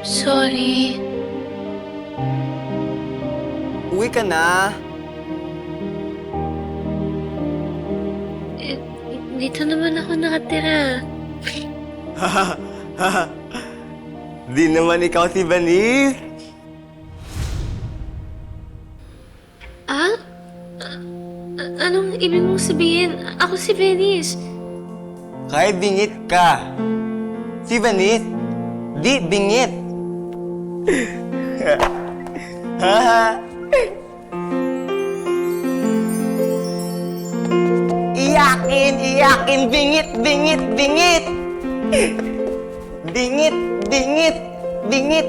Sorry. Uwi ka na. Dito naman ako nakatira. Di naman ikaw si Vanice. Ah? Anong ibig mong sabihin? Ako si Venice. Kahit bingit ka. Si Vanice, di bingit. Iyakin, iyakin, bingit, bingit, bingit. Bingit, bingit, bingit.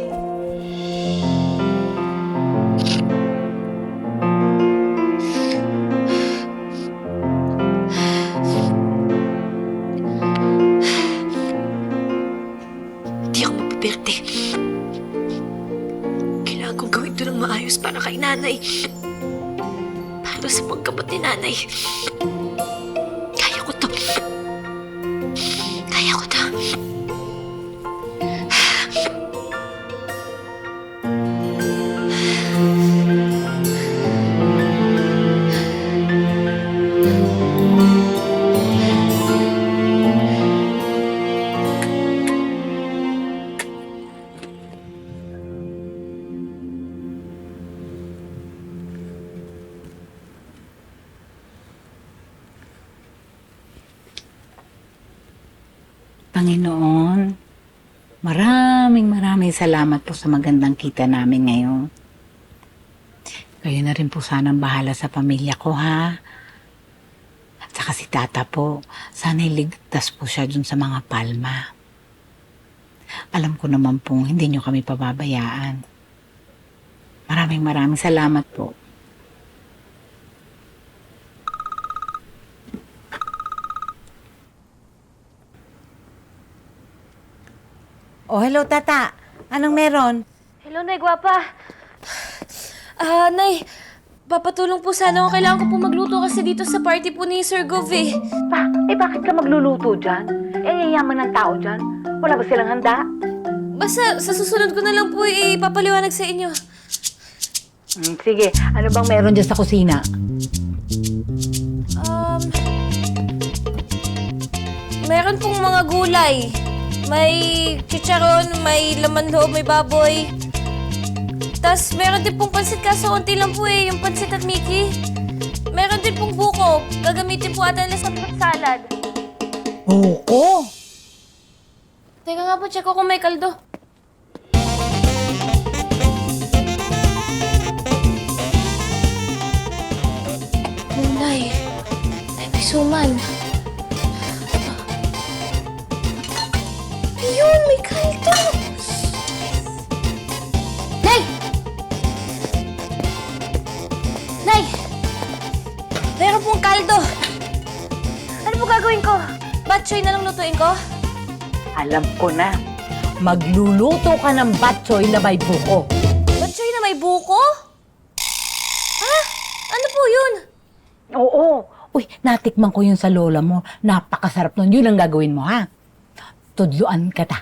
Hindi ako mapaperte. Kailangan kong gawin ito ng maayos para kay nanay. Para sa paggamot ni nanay. Kaya ko to. Kaya ko to. Panginoon, maraming salamat po sa magandang kita namin ngayon. Kayo na rin po sanang bahala sa pamilya ko, ha? At saka si Tata po, sana iligtas po siya dun sa mga palma. Alam ko naman pong hindi niyo kami pababayaan. Maraming salamat po. Oh, hello, Tata. Anong meron? Hello, Nay Gwapa. Nay, papatulong po sana ako. Kailangan ko po magluto kasi dito sa party po ni Sir Gov eh. Bakit ka magluluto dyan? Yayaman ng tao dyan. Wala ba silang handa? Basta sa susunod ko na lang po ipapaliwanag sa inyo. Sige, ano bang meron dyan sa kusina? Meron pong mga gulay. May chicharon, may laman loob, may baboy. Tapos meron din pong pansit kaso unti lang po yung pansit at Mickey. Meron din pong buko. Gagamitin po ata nila sa fruit salad. Buko? Teka nga po, check ko kung may kaldo. Nay, may suman. Ayun, may kaldo! Nay! Nay! Meron pong kaldo! Ano po gagawin ko? Batchoy na lang lutuin ko? Alam ko na. Magluluto ka ng batchoy na may buko. Batchoy na may buko? Ha? Ano po yun? Oo. Uy, natikman ko yun sa lola mo. Napakasarap nun. Yun ang gagawin mo, ha? Tudluan ka ta.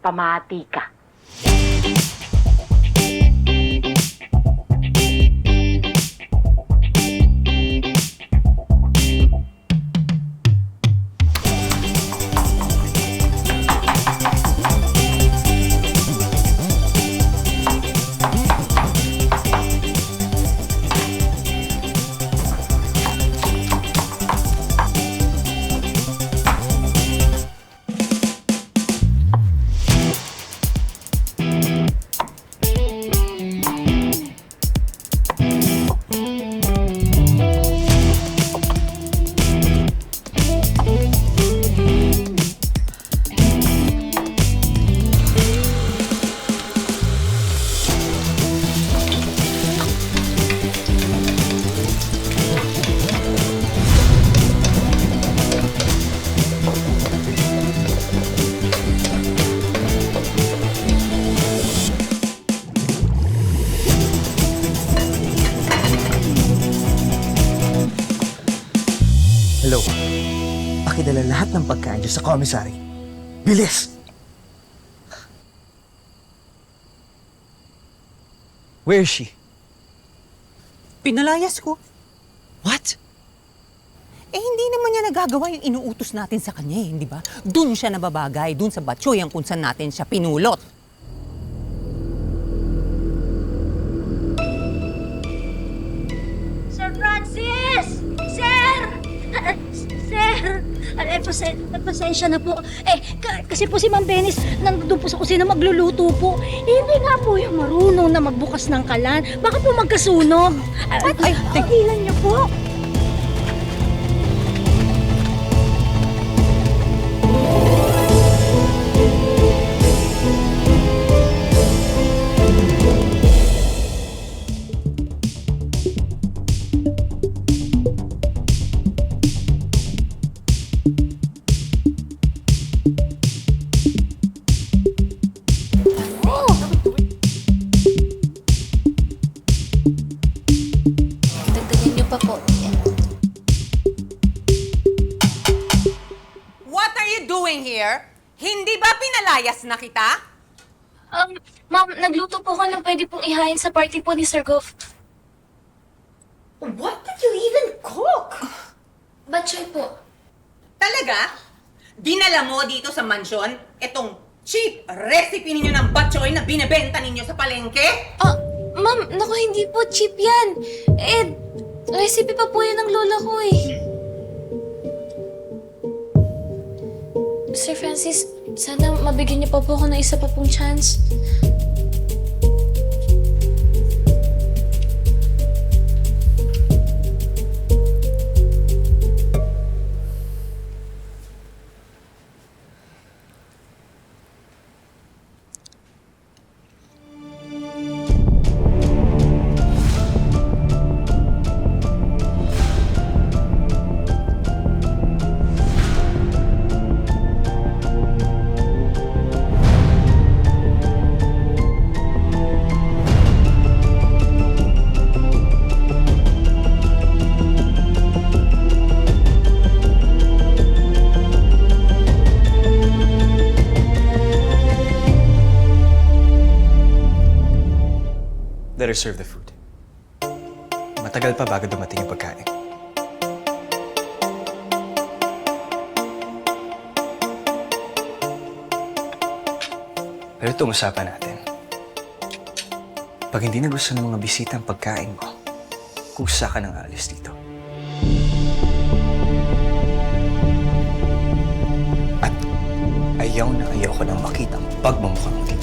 Pamati ka. Hello. Pakidala lahat ng pagkain dyan sa commissary. Bilis! Where is she? Pinalayas ko. What? Hindi naman niya nagagawa yung inuutos natin sa kanya, hindi ba? Doon siya nababagay, doon sa batchoy ang kung saan natin siya pinulot. Sir Francis! Sir! Sir! Pasensya na po. Kasi po si Ma'am Benis nandun po sa kusina magluluto po. Hindi nga po yung marunong na magbukas ng kalan. Baka po magkasunog. Tigilan niyo po. Dagdagan niyo pa po. Yan. What are you doing here? Hindi ba pinalayas na kita? Ma'am, nagluto po ko ng pwede pong ihain sa party po ni Sir Goff. What did you even cook? Batchoy po. Talaga? Dinala mo dito sa mansyon itong cheap recipe ninyo ng batchoy na binebenta ninyo sa palengke? Ma'am, naku, hindi po cheap yan. Recipe pa po yan ng lola ko eh. Sir Francis, sana mabigyan niyo pa po ako ng isa pa pong chance. Let her serve the food. Matagal pa bago dumating yung pagkain. Pero itong usapan natin. Pag hindi na gusto ng mga bisita ang pagkain mo, kusa ka nang alis dito. At ayaw ko nang makita ang pagmamukha mo dito.